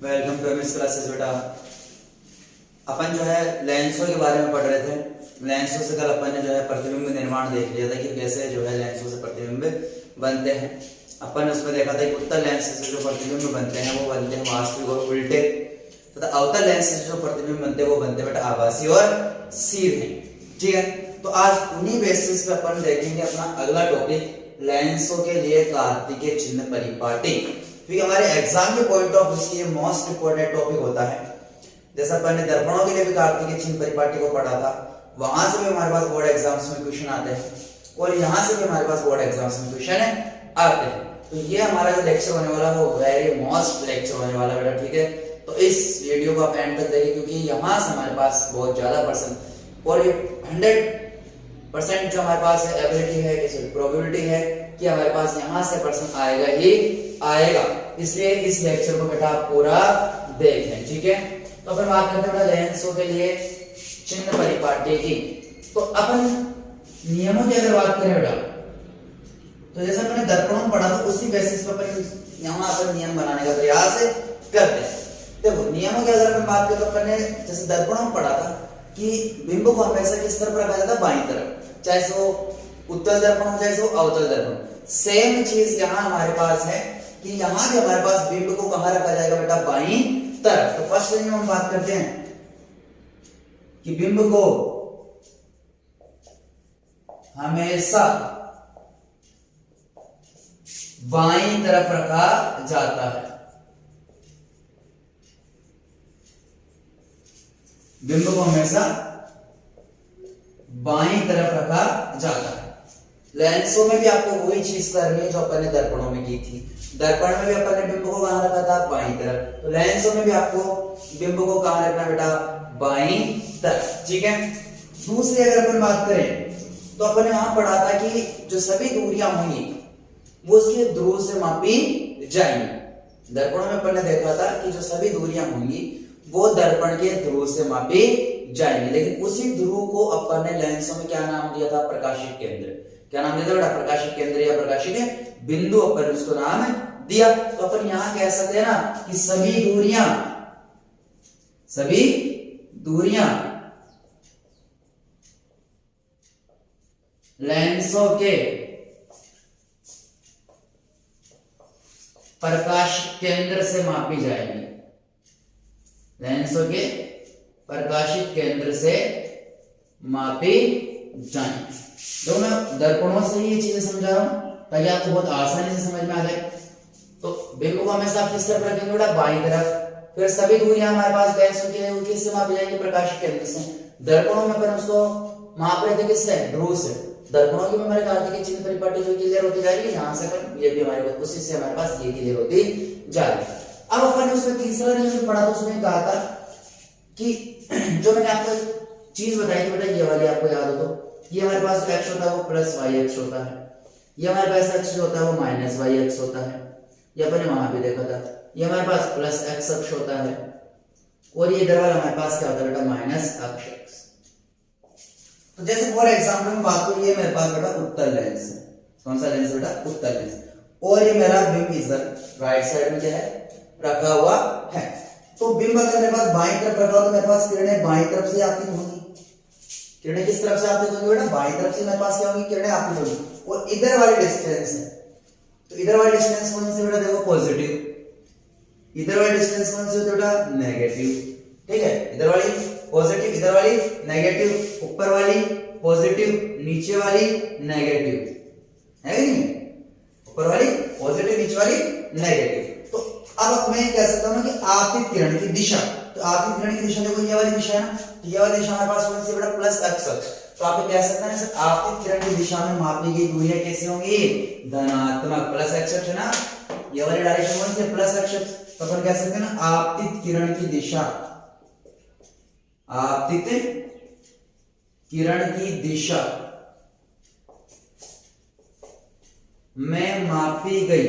Welcome to MS classes. बेटा अपन जो है लेंसों के बारे में पढ़ रहे थे। लेंसों से कल अपन ने जो है प्रतिबिंब निर्माण देख लिया था कि कैसे जो है लेंसों से प्रतिबिंब बनते हैं। अपन ने उसमें देखा था कि उत्तल लेंस से जो प्रतिबिंब बनते हैं वो बनते हैं वास्तविक और उल्टे, तथा अवतल लेंस से जो प्रतिबिंब बनते हैं वो बनते हैं बेटा आभासी और सीधे। ठीक है, तो आज उन्हीं बेसिस पे अपन देखेंगे अपना अगला टॉपिक लेंसों के लिए कार्तिकीय चिन्ह परिपाटी। क्योंकि हमारे एग्जाम के पॉइंट ऑफ व्यू से ये मोस्ट इंपोर्टेंट टॉपिक होता है। जैसा अपन ने दर्पणों के लिए भी कार्तिकीय चिन्ह परिपाटी को पढ़ा था, वहां से भी हमारे पास बोर्ड एग्जाम्स में क्वेश्चन आते हैं और यहाँ से भी हमारे पास बोर्ड एग्जाम्स में क्वेश्चन आते हैं। तो ये हमारा जो लेक्चर होने वाला है वो वेरी मोस्ट लेक्चर होने वाला बेटा। ठीक है, तो इस वीडियो को आप एंड तक देखिए क्योंकि यहाँ से हमारे पास बहुत ज्यादा परसेंट और ये 100% जो हमारे पास है एबिलिटी है, प्रोबेबिलिटी है कि हमारे पास यहाँ से परसेंट आएगा ही आएगा। इसलिए इस लेक्चर को बेटा आप पूरा देखें। ठीक है, तो अपन बात करते हैं बेटा लेंसों के लिए चिन्ह परिपाटी की। तो अपन नियमों की अगर बात करें बेटा, तो जैसे अपने दर्पणों में पढ़ा था उसी बेसिस पर अपन यहाँ अपन नियम बनाने का प्रयास करते हैं। देखो नियमों की अगर अपन बात करें तो अपन ने जैसे दर्पणों में पढ़ा था कि बिंब को हमेशा किस तरफ रखा जाता है, बाईं तरफ, चाहे वो उत्तल दर्पण हो चाहे वो अवतल दर्पण। सेम चीज यहाँ हमारे पास है कि यहाँ भी हमारे पास बिंब को कहाँ रखा जाएगा बेटा, बाईं तरफ। तो फर्स्ट में हम बात करते हैं कि बिंब को हमेशा बाईं तरफ रखा जाता है। बिंब को हमेशा बाईं तरफ रखा जाता है। लेंसों में भी आपको वही चीज करनी है जो अपन ने दर्पणों में की थी। दर्पण में भी अपन ने बिंब को कहां रखा था, बाईं तरफ। तो लेंसों में भी आपको बिंब को कहां रखना बेटा, बाईं तरफ। ठीक है, दूसरी अगर अपन बात करें तो अपन ने वहां पढ़ा था कि जो सभी दूरियां होंगी वो उसके ध्रुव से मापी जाएंगी। दर्पणों में अपन ने देखा था कि जो सभी दूरियां होंगी वो दर्पण के ध्रुव से मापी जाएंगी, लेकिन उसी ध्रुव को अपन ने लेंसों में क्या नाम दिया था, प्रकाशिक केंद्र। क्या नाम दिया था बेटा, प्रकाशिक केंद्र या प्रकाशिक बिंदु अपन उसको नाम दिया। तो अपन यहां कह सकते हैं ना कि सभी दूरियां लेंसों के प्रकाशिक केंद्र से मापी जाएगी। लेंसों के प्रकाशिक केंद्र से मापी जाएंगे। तो मैं दर्पणों से ये चीजें समझा रहा हूं ताकि आपको बहुत आसानी से समझ में आ जाए। तो बिंब को हमेशा आप किस तरफ रखेंगे बेटा, बाईं तरफ। फिर सभी दूरियां हमारे पास लेंसों के किससे मापी जाएंगी, प्रकाशिक केंद्र से। दर्पणों में अपन उसको माप रहे थे किससे, ध्रुव से। दर्पणों की हमारे कार्तिकीय चिन्ह परिपाटी जो क्लियर होती जाएगी, यहां से अपन ये भी हमारे उसी से हमारे पास ये क्लियर होती जाएगी। अब अपन उसमें तीसरा नियम पढ़ा था, उसमें कहा था कि जो मैंने आपको चीज बताई थी बेटा, ये वाली आपको याद हो तो ये हमारे पास x होता है वो प्लस वाई एक्स होता है, ये हमारे पास x जो होता है वो माइनस वाई एक्स होता है। ये अपन ने वहां भी देखा था। ये हमारे पास प्लस एक्स अक्ष होता है और ये इधर वाला हमारे पास क्या होता है बेटा, माइनस अक्ष। तो जैसे फॉर एग्जांपल में बात करूं, ये मेरे पास बेटा उत्तल लेंस है। कौन सा लेंस बेटा, उत्तल लेंस। और ये मेरा बिंब इधर राइट साइड में क्या है, रखा हुआ है। तो बिंब अगर मेरे पास बाईं तरफ रखा हो तो मेरे पास किरणें बाईं तरफ से आपतित होंगी। किरणें किस तरफ से आपतित होंगी बेटा, बाईं तरफ से मेरे पास क्या होंगी, किरणें आपतित होंगी। और इधर वाली डिस्टेंस है, तो इधर वाली डिस्टेंस कौन सी बेटा, देखो पॉजिटिव। इधर वाली डिस्टेंस कौन सी होती है बेटा, नेगेटिव। ठीक है, इधर वाली पॉजिटिव, इधर वाली नेगेटिव। ऊपर वाली पॉजिटिव, नीचे वाली नेगेटिव, है कि नहीं, ऊपर वाली पॉजिटिव, नीचे वाली नेगेटिव। तो अब मैं कह सकता हूं ना कि आपतित किरण की दिशा, तो आपतित किरण की दिशा देखो ये वाली दिशा है ना, तो ये वाली दिशा हमारे पास कौन सी बेटा, प्लस एक्स अक्ष। तो आप कह सकते हैं सर आपतित किरण की दिशा में मापी गई दूरियां कैसी होंगी, धनात्मक। प्लस एक्स अक्ष है ना, ये वाली डायरेक्शन कौन सी है, प्लस एक्स अक्ष। तो अपन कह सकते हैं ना आपतित किरण की दिशा, आपतित किरण की दिशा में मापी गई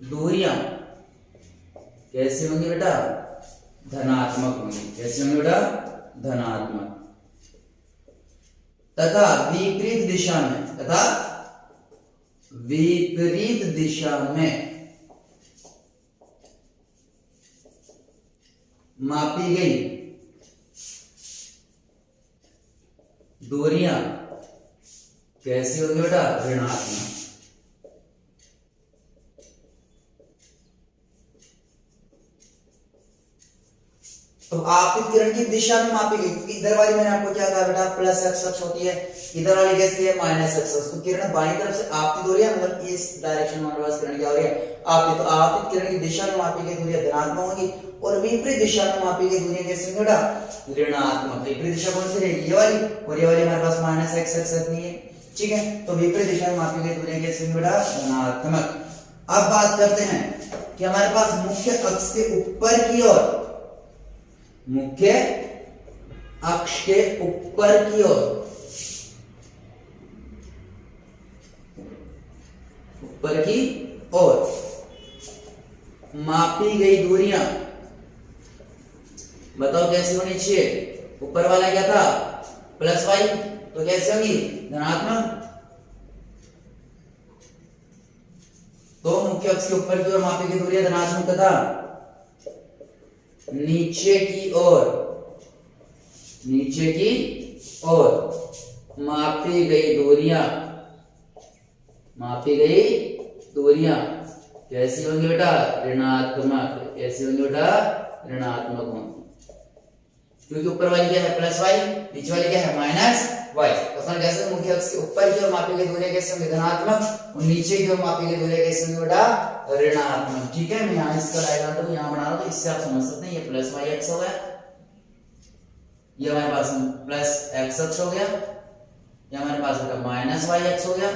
दूरियां कैसी होंगी बेटा, धनात्मक होंगी। कैसी होंगी बेटा, धनात्मक। तथा विपरीत दिशा में, तथा विपरीत दिशा में मापी गई दूरियां कैसी होगी बेटा? ऋणात्मक। तो आपतित किरण की दिशा में मापी गई, क्योंकि इधर वाली मैंने आपको क्या कहा बेटा? प्लस एक्स अक्ष होती है, इधर वाली कैसी है? माइनस एक्स अक्ष। तो किरण बाईं तरफ से आपतित हो रही है, मतलब इस डायरेक्शन में हमारे पास किरण क्या हो रही है? आपतित। तो आपतित किरण की दिशा में मापी गई दूरियां धनात्मक होगी और विपरीत दिशा में मापी गई दूरियां कैसी होंगी बेटा? ऋणात्मक। विपरीत दिशा कौन सी रहेगी? ये वाली, और ये वाली हमारे पास माइनस एक्स अक्ष रहती है, ठीक है। तो विपरीत दिशा में मापी गई दूरियां कैसी होंगी बेटा? धनात्मक। अब बात करते हैं कि हमारे पास मुख्य अक्ष के ऊपर की ओर, मुख्य अक्ष के ऊपर की ओर, ऊपर की ओर मापी गई दूरियां बताओ कैसी होनी चाहिए? ऊपर वाला क्या था? प्लस वाई, तो कैसे होंगी? धनात्मक। तो मुख्य अक्ष के ऊपर की ओर मापी गई दूरियां धनात्मक तथा नीचे की ओर, नीचे की ओर मापी गई दूरियां, मापी गई दूरियां कैसी होंगी बेटा? ऋणात्मक। कैसी होंगी बेटा? ऋणात्मक होंगी, क्योंकि ऊपर वाली क्या है? प्लस वाई, नीचे वाली क्या है? Minus Y. तो अपन कैसे मुख्य अक्ष के ऊपर की ओर मापी गई दूरियां कैसे होंगी? धनात्मक, और नीचे की ओर मापी गई दूरियां कैसे होंगी बेटा? ऋणात्मक। ठीक है, मैं यहाँ इसका डायग्राम तो यहाँ बना रहा हूँ, तो इससे आप समझ सकते हैं। ये प्लस वाई एक्स हो गया, ये हमारे पास प्लस एक्स अक्ष हो गया, ये हमारे पास बेटा माइनस वाई एक्स हो गया,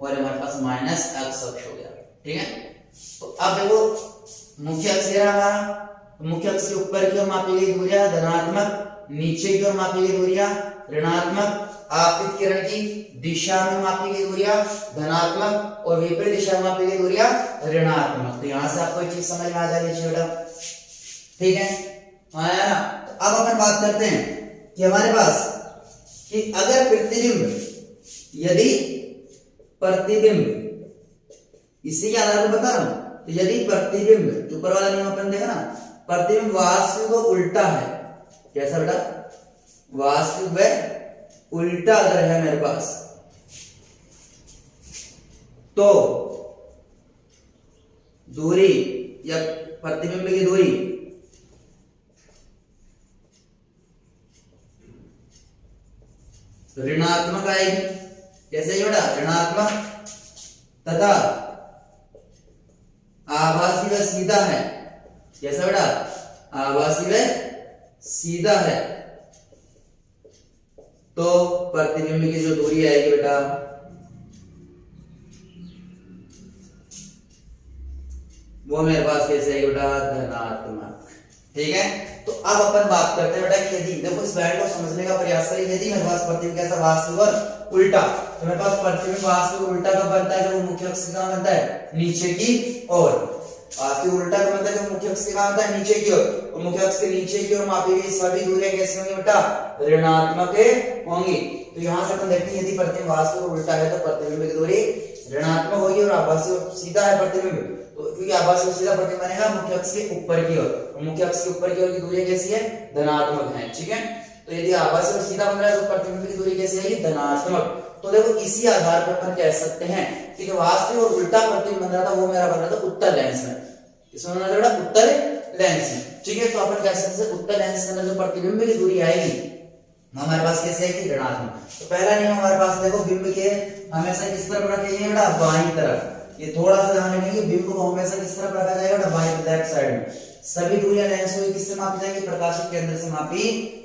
और हमारे पास माइनस एक्स अक्ष हो गया। ठीक है, तो अब देखो मुख्य अक्ष ये रहा हमारा, मुख्य अक्ष के ऊपर की ओर मापी गई दूरियां धनात्मक, नीचे की ओर मापी गई दूरियां ऋणात्मक, आपतित किरण की दिशा में मापी गई दूरियां धनात्मक, और विपरीत दिशा में मापी गई दूरियां ऋणात्मक। तो यहां से आपको एक चीज समझ में आ जानी चाहिए बेटा। ठीक है, आया ना? तो अब अपन बात करते हैं कि हमारे पास कि अगर प्रतिबिंब, यदि प्रतिबिंब, इसी के आधार पर बता रहा हूं, तो यदि प्रतिबिंब, ऊपर वाला नियम अपन देखा ना, प्रतिबिंब वास्तविक व उल्टा है, कैसा बेटा? वास्तविक व उल्टा अगर है मेरे पास, तो दूरी या प्रतिबिंब की दूरी ऋणात्मक आएगी। कैसे ये बेटा? ऋणात्मक, तथा आभासी व सीधा है। कैसा बेटा? आभासी व सीधा है, तो प्रतिबिंब की जो दूरी आएगी बेटा, वो मेरे पास कैसे आएगी बेटा? धनात्मक। ठीक है, तो अब अपन बात करते हैं बेटा कि यदि, देखो इस बैंड को समझने का प्रयास करें, यदि मेरे पास प्रतिबिंब कैसा? वास्तविक और उल्टा, तो मेरे पास प्रतिबिंब वास्तविक उल्टा कब बनता है? जब मुख्य अक्ष कहां बनता है? नीचे की ओर। वास्तविक उल्टा कब बनता है? जब मुख्य अक्ष कहां बनता है? नीचे की ओर। और मुख्य अक्ष के नीचे की ओर मापी गई सभी दूरियां कैसी होंगी बेटा? ऋणात्मक होंगी। तो यहां से अपन देखते हैं यदि प्रतिबिंब वास्तविक उल्टा है तो प्रतिबिंब की दूरी ऋणात्मक होगी, और आभासी सीधा है प्रतिबिंब, तो क्योंकि आभासी और सीधा प्रतिबिंब बनेगा मुख्य अक्ष के ऊपर की ओर, मुख्य अक्ष के ऊपर की ओर की दूरी कैसी है? धनात्मक है। ठीक है, तो यदि आभासी और सीधा बन रहा है तो प्रतिबिंब की दूरी कैसी आएगी? धनात्मक। तो देखो इसी आधार पर अपन कह सकते हैं कि जो वास्तविक और उल्टा प्रतिबिंब बन रहा था वो मेरा बन रहा था उत्तल लेंस में। इसमें बन रहा था उत्तल लेंस में। ठीक है, तो अपन कह सकते हैं उत्तल लेंस के अंदर जो प्रतिबिंब की दूरी आएगी हमारे पास कैसे आएगी? ऋणात्मक। तो पहला नियम हमारे पास देखो, बिंब के हमेशा किस तरफ रखेंगे बेटा? बाईं तरफ। ये थोड़ा सा ध्यान रखेंगे, बिंब को हमेशा किस तरफ रखा जाएगा बेटा? बाईं, लेफ्ट साइड में। सभी दूरियां लेंस में किससे मापी जाएंगी? प्रकाशित केंद्र से मापी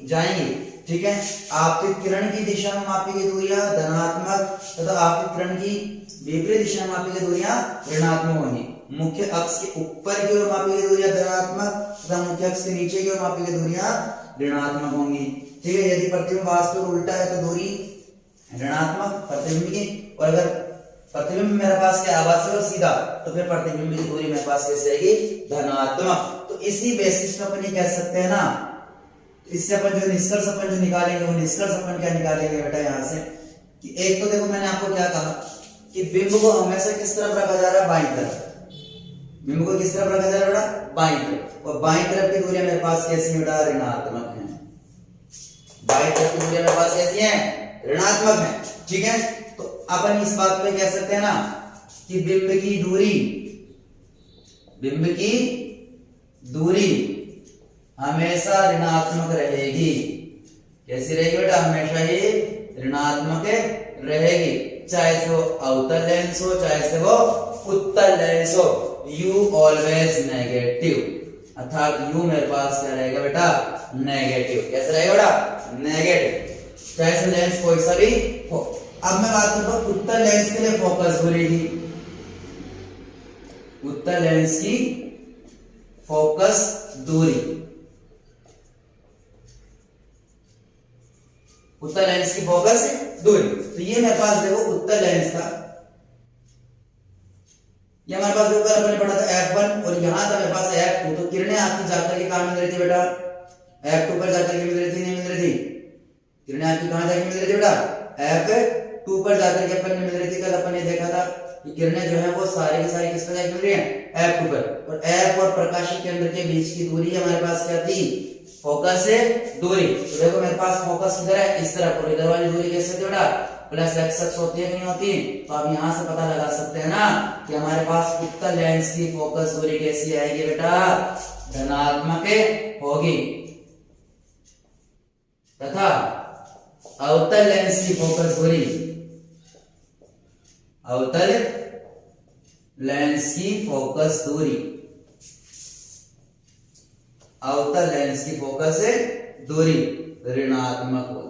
जाएंगी। ठीक है, आपतित किरण की दिशा में मापी गई दूरियां धनात्मक, तथा आपतित किरण की विपरीत दिशा में मापी गई दूरियां ऋणात्मक होंगी। मुख्य अक्ष के ऊपर की ओर मापी गई दूरियां धनात्मक, तथा मुख्य अक्ष के नीचे की ओर मापी गई दूरियां ऋणात्मक होंगी। ठीक है, यदि प्रतिबिंब वास्तविक उल्टा है तो दूरी ऋणात्मक प्रतिबिंब की, और अगर प्रतिबिंब मेरे पास क्या? आभासी और सीधा, तो फिर प्रतिबिंब की दूरी मेरे पास कैसे आएगी? धनात्मक। तो इसी बेसिस पे अपन ये कह सकते हैं ना, इससे अपन जो निष्कर्ष अपन जो निकालेंगे, वो निष्कर्ष अपन क्या निकालेंगे बेटा? यहां से कि एक तो देखो मैंने आपको क्या कहा कि बिंब को हमेशा किस तरफ रखा जा रहा है, बाईं तरफ। बिंब को किस तरफ रखा जा रहा है बेटा, बाईं तरफ। और बाईं तरफ की दूरियां मेरे पास कैसी है बेटा, ऋणात्मक है। बाईं तरफ की दूरियां मेरे पास कैसी है, ऋणात्मक है। ठीक है, तो अपन इस बात पे कह सकते हैं ना कि बिंब की दूरी हमेशा ऋणात्मक रहेगी। कैसी रहेगी बेटा, हमेशा ही ऋणात्मक रहेगी, चाहे से वो अवतल लेंस हो चाहे से वो उत्तल लेंस हो। u ऑलवेज नेगेटिव, अर्थात u मेरे पास क्या रहेगा बेटा, नेगेटिव। कैसे रहेगा बेटा, नेगेटिव, चाहे से लेंस कोई सा भी हो। अब मैं बात करता हूं उत्तल लेंस के लिए फोकस दूरी की। उत्तल लेंस की फोकस दूरी, उत्तल लेंस की फोकस दूरी। तो ये मेरे पास देखो उत्तल लेंस था, ये हमारे पास ऊपर अपने पढ़ा था f1 और यहां था मेरे पास f2। तो किरणें आपकी जाकर के कहां मिल रही थी बेटा, f2 पर जाकर के मिल रही थी, नहीं मिल रही थी? किरणें आपकी कहां जाकर मिल रही थी बेटा, f2 पर जाकर के अपन ने मिल रही थी। कल अपन ने देखा था कि किरणें जो है वो सारी की सारी किस पर जाकर मिल रही है, f2 पर। और f और प्रकाशीय केंद्र के बीच की दूरी हमारे पास क्या थी, फोकस से दूरी। तो देखो मेरे पास फोकस किधर है, इस तरफ, और इधर वाली दूरी कैसे होती है बेटा, प्लस x अक्ष होती है कि नहीं होती? तो आप यहां से पता लगा सकते हैं ना कि हमारे पास उत्तल लेंस की फोकस दूरी कैसी आएगी बेटा, धनात्मक होगी, तथा अवतल लेंस की फोकस दूरी, अवतल लेंस की फोकस दूरी, अवतल लेंस की फोकस दूरी ऋणात्मक होगी।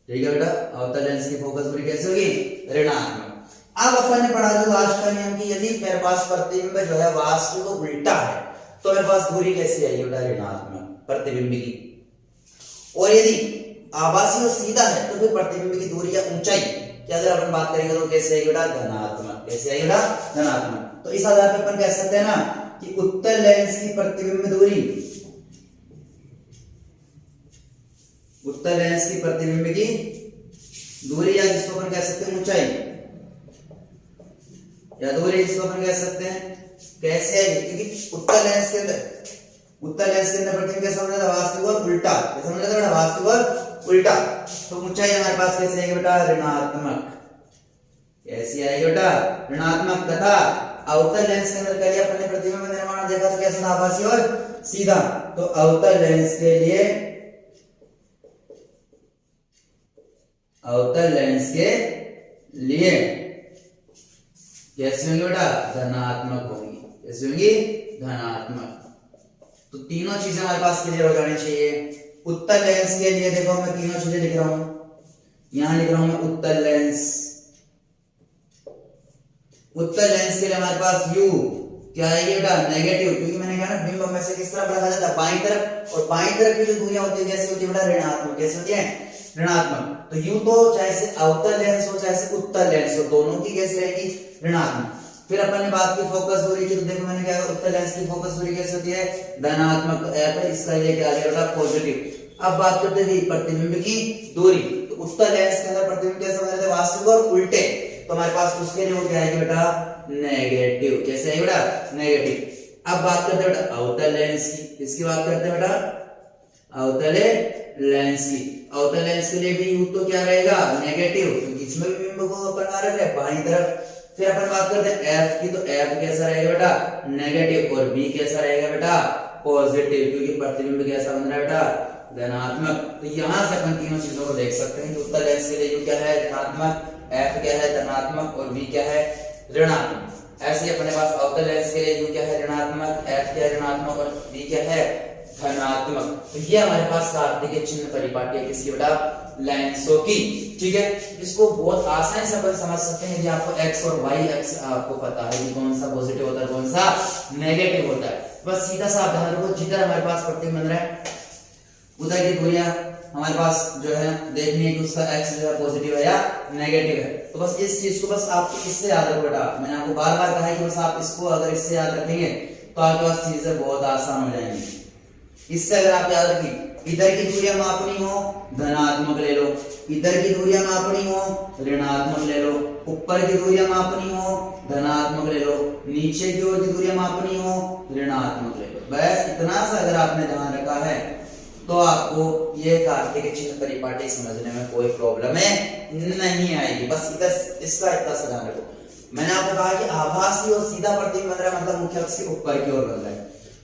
ठीक है बेटा, अवतल लेंस की फोकस दूरी कैसे होगी, ऋणात्मक। अब अपन ने पढ़ा जो लास्ट का नियम कि यदि मेरे पास प्रतिबिंब जो है वास्तविक तो उल्टा है तो मेरे पास दूरी कैसी आएगी बेटा, ऋणात्मक प्रतिबिंब की। और यदि आभासी और सीधा है तो फिर प्रतिबिंब की दूरी या ऊंचाई की अगर अपन बात करेंगे तो कैसे आएगी बेटा, धनात्मक। कैसे आएगी बेटा, धनात्मक। तो इस आधार पर अपन कह सकते हैं ना कि उत्तल लेंस की प्रतिबिंब दूरी, उत्तल लेंस की प्रतिबिंब की दूरी या जिसको अपन कह सकते हैं ऊंचाई या दूरी, जिसको अपन कह सकते हैं कैसे आएगी, क्योंकि उत्तल लेंस के अंदर प्रतिबिंब कैसा होता है, वास्तविक और उल्टा। कैसा होता है बेटा, वास्तविक और उल्टा। तो ऊंचाई हमारे पास कैसे आएगी बेटा, ऋणात्मक। कैसी आएगी बेटा, ऋणात्मक। तथा अवतल लेंस के अंदर करिए अपन ने प्रतिबिंब निर्माण देखा तो कैसा था, आभासी और सीधा। तो अवतल लेंस के लिए, अवतल लेंस के लिए कैसे होंगे बेटा, धनात्मक होंगी। कैसे होंगी, धनात्मक। तो तीनों चीजें हमारे पास क्लियर हो जानी चाहिए। उत्तल लेंस के लिए देखो मैं तीनों चीजें लिख रहा हूं, यहां लिख रहा हूं मैं उत्तल लेंस। उत्तल लेंस के लिए हमारे पास u क्या आएगी बेटा, नेगेटिव, क्योंकि मैंने कहा ना बिंब हमेशा किस तरफ रखा जाता है, बाईं तरफ। और बाईं तरफ की जो दूरियां होती है कैसे होती है बेटा, ऋणात्मक। कैसे होती है, ऋणात्मक। तो u तो चाहे से अवतल लेंस हो चाहे से उत्तल लेंस हो, दोनों की कैसी रहेगी, ऋणात्मक। फिर अपन ने बात की फोकस दूरी की, तो देखो मैंने क्या कहा, उत्तल लेंस की फोकस दूरी कैसे होती है, धनात्मक। तो f है, इसका ये क्या आ गया बेटा, पॉजिटिव। अब बात करते हैं प्रतिबिंब की दूरी। तो उत्तल लेंस के अंदर प्रतिबिंब कैसे बन रहे थे, वास्तविक और उल्टे। तो हमारे पास उसके लिए वो क्या आएगी बेटा, नेगेटिव। कैसे आएगी बेटा, नेगेटिव। अब बात करते हैं बेटा अवतल लेंस की, इसकी बात करते हैं बेटा, अवतल लेंस की। अवतल लेंस के लिए भी u तो क्या रहेगा, नेगेटिव, क्योंकि इसमें भी बिंब को अपन आ रहे हैं बाईं तरफ। फिर अपन बात करते हैं f की, तो f कैसा रहेगा बेटा, नेगेटिव। और b कैसा रहेगा बेटा, पॉजिटिव, क्योंकि प्रतिबिंब कैसा बन रहा है बेटा, धनात्मक। तो यहां से अपन तीनों चीजों को देख सकते हैं कि उत्तल लेंस के लिए u क्या है, धनात्मक, f क्या है, धनात्मक, और b क्या है, ऋणात्मक। ऐसे ही अपने पास अवतल लेंस के लिए u क्या है, ऋणात्मक, f क्या है, ऋणात्मक, और b क्या है, धनात्मक। तो ये हमारे पास कार्तिक चिन्ह परिपाटी है किसकी बेटा, लेंसों की। ठीक है, इसको बहुत आसानी से अपन समझ सकते हैं यदि आपको x और y एक्स आपको पता है कि कौन सा पॉजिटिव होता है कौन सा नेगेटिव होता है। बस सीधा सा आप रखो, जिधर हमारे पास प्रतिबिंब बन रहा है उधर की दूरियां हमारे पास जो है देखनी है कि उसका x जो है पॉजिटिव है या नेगेटिव है। तो बस इस चीज को बस आपको इससे याद रखो बेटा। मैंने आपको बार बार कहा है कि बस आप इसको अगर इससे याद रखेंगे तो आपके पास चीजें बहुत आसान हो जाएंगी। इससे अगर आप याद रखें इधर की दूरियां मापनी हो धनात्मक ले लो, इधर की दूरियां मापनी हो ऋणात्मक ले लो, ऊपर की दूरियां मापनी हो धनात्मक ले लो, नीचे की ओर की दूरियां मापनी हो ऋणात्मक ले लो। बस इतना सा अगर आपने ध्यान रखा है तो आपको ये कार्तिक चिन्ह परिपाटी समझने में कोई प्रॉब्लम नहीं आएगी। बस इधर इसका इतना सा ध्यान रखो। मैंने आपको कहा कि आभासी और सीधा प्रतिबिंब बन रहा है, मतलब मुख्य अक्ष के ऊपर की ओर बन रहा है,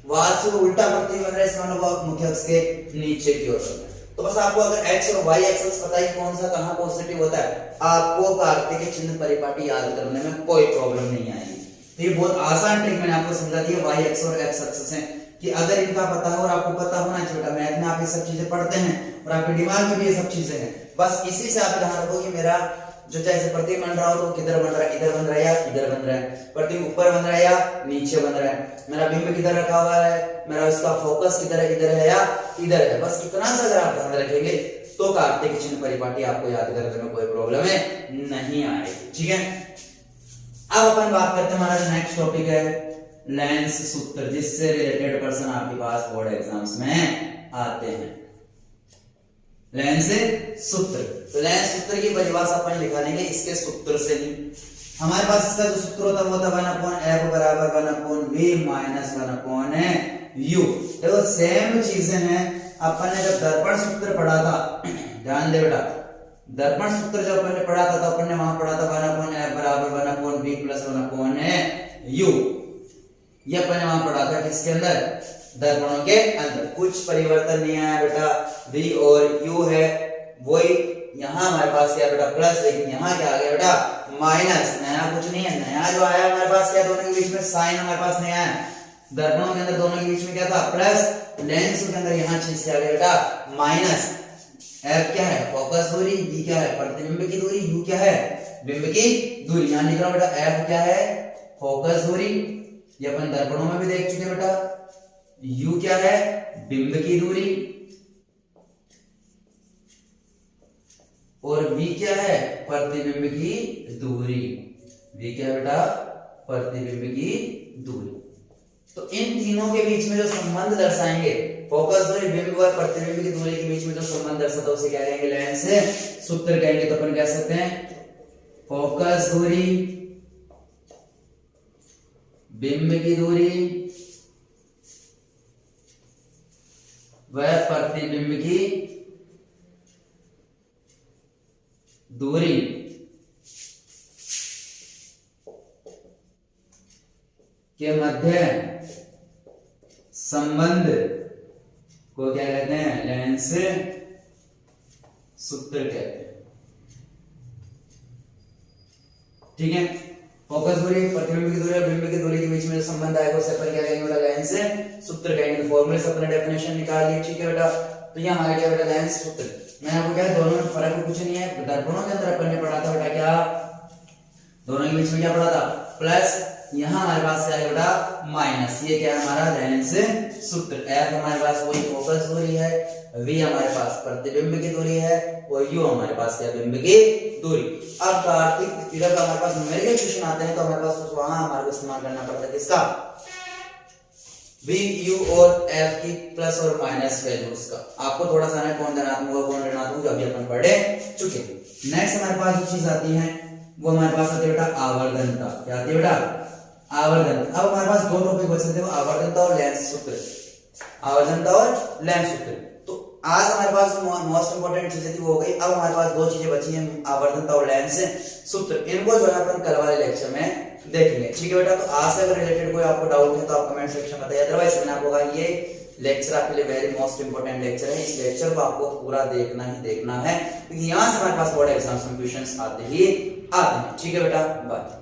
वास्तव में उल्टा प्रतिबिंब बन रहा है, इसका मतलब मुख्य अक्ष के नीचे की ओर बन रहा है। तो बस आपको अगर x और y एक्सिस पता है कौन सा कहां पॉजिटिव होता है, आपको कार्तिक चिन्ह परिपाटी याद करने में कोई प्रॉब्लम नहीं आएगी। तो ये बहुत आसान ट्रिक मैंने आपको समझा दी है। y एक्स और x एक्सिस है कि अगर इनका पता हो और आपको पता होना चाहिए, बेटा मैथ में आप ये सब चीजें पढ़ते हैं और आपके दिमाग में भी ये सब चीजें हैं, बस इसी से आप ध्यान रखो कि मेरा जो जैसे प्रतिबिंब बन रहा हो तो किधर बन रहा है, इधर बन रहा है या इधर बन रहा है, प्रतिबिंब ऊपर बन रहा है या नीचे बन रहा है, मेरा बिंब किधर रखा हुआ है, मेरा इसका फोकस किधर है, इधर है या इधर है। बस इतना सा अगर आप ध्यान रखेंगे तो कार्तिक चिन्ह परिपाटी आपको याद करने में कोई प्रॉब्लम नहीं आएगी। ठीक है, अब अपन बात करते हैं, हमारा नेक्स्ट टॉपिक है लेंस सूत्र, जिससे रिलेटेड प्रश्न आपके पास बोर्ड एग्जाम्स में आते हैं। लेंस सूत्र, तो लेंस सूत्र की परिभाषा अपन लिखा लेंगे इसके सूत्र से ही। हमारे पास इसका जो सूत्र होता है वो होता है 1/f बराबर 1/v माइनस 1/u। देखो सेम चीजें हैं, अपन ने जब दर्पण सूत्र पढ़ा था, ध्यान दे बेटा, दर्पण सूत्र जब अपन ने पढ़ा था तो अपन ने वहां पढ़ा था 1/f बराबर 1/v प्लस 1/u। ये अपन ने वहां पढ़ा था किसके अंदर, दर्पणों के अंदर। कुछ परिवर्तन नहीं आया बेटा, v और u है वही, यहाँ हमारे पास क्या बेटा प्लस, लेकिन यहाँ क्या आ गया बेटा माइनस, नया कुछ नहीं है। नया जो आया हमारे पास क्या, दोनों के बीच में साइन हमारे पास नहीं आया। दर्पणों के अंदर दोनों के बीच में क्या था प्लस, लेंस के अंदर यहाँ चीज क्या आ गया बेटा माइनस। f क्या है फोकस दूरी, v क्या है प्रतिबिंब की दूरी, u क्या है बिंब की दूरी। यहाँ लिख रहा हूं बेटा f क्या है फोकस दूरी, ये अपन दर्पणों में भी देख चुके बेटा। u क्या है बिंब की दूरी, और v क्या है प्रतिबिंब की दूरी। v क्या है बेटा प्रतिबिंब की दूरी। तो इन तीनों के बीच में जो संबंध दर्शाएंगे, फोकस दूरी, बिंब और प्रतिबिंब की दूरी के बीच में जो संबंध दर्शाता है उसे क्या कहेंगे, लेंस सूत्र कहेंगे। तो अपन कह सकते हैं फोकस दूरी, बिंब की दूरी वह प्रतिबिंब की दूरी के मध्य संबंध को क्या कहते हैं, लेंस सूत्र कहते हैं। ठीक है, फोकस दूरी, प्रतिबिंब की दूरी और बिंब की दूरी के बीच में जो संबंध आएगा उसे अपन क्या कहेंगे बेटा लेंस सूत्र कहेंगे। फॉर्मूले से अपने डेफिनेशन निकाल ली। ठीक है बेटा, तो ये हमारा क्या बेटा लेंस सूत्र। मैंने आपको क्या दोनों में फर्क कुछ नहीं है। दर्पणों के अंदर अपन ने पढ़ा था बेटा क्या, दोनों के बीच में क्या पढ़ा था प्लस, यहाँ हमारे पास क्या है बेटा माइनस। ये क्या है हमारा लेंस सूत्र। f हमारे पास वही फोकस दूरी है, v हमारे पास प्रतिबिंब की दूरी है, और u हमारे पास क्या बिंब की दूरी। अब कार्तिक इधर हमारे पास न्यूमेरिकल क्वेश्चन आते हैं तो हमारे पास वहां हमारे को इस्तेमाल करना पड़ता है किसका, v, u और f की प्लस और माइनस वैल्यूज का। आपको थोड़ा सा ना कौन धनात्मक होगा कौन ऋणात्मक अभी अपन पढ़े चुके। नेक्स्ट हमारे पास जो चीज आती है वो हमारे पास आती है बेटा आवर्धनता। क्या आती है बेटा आवर्धन। अब हमारे पास दो टॉपिक बचे थे, आवर्धनता और लेंस सूत्र। आवर्धनता और लेंस सूत्र। तो आज हमारे पास मोस्ट इंपोर्टेंट चीजें थी वो हो गई। अब हमारे पास दो चीजें बची हैं, आवर्धनता और लेंस सूत्र। इनको जो है अपन कल वाले लेक्चर में देखेंगे। ठीक है बेटा, तो आज से अगर रिलेटेड कोई आपको डाउट है तो आप कमेंट सेक्शन में बताइए। अदरवाइज मैंने आपको कहा ये लेक्चर आपके लिए वेरी मोस्ट इंपोर्टेंट लेक्चर है। इस लेक्चर को आपको पूरा देखना ही देखना है, क्योंकि यहाँ से हमारे पास बोर्ड एग्जाम्स में क्वेश्चंस आते ही आते हैं। ठीक है बेटा, बाय।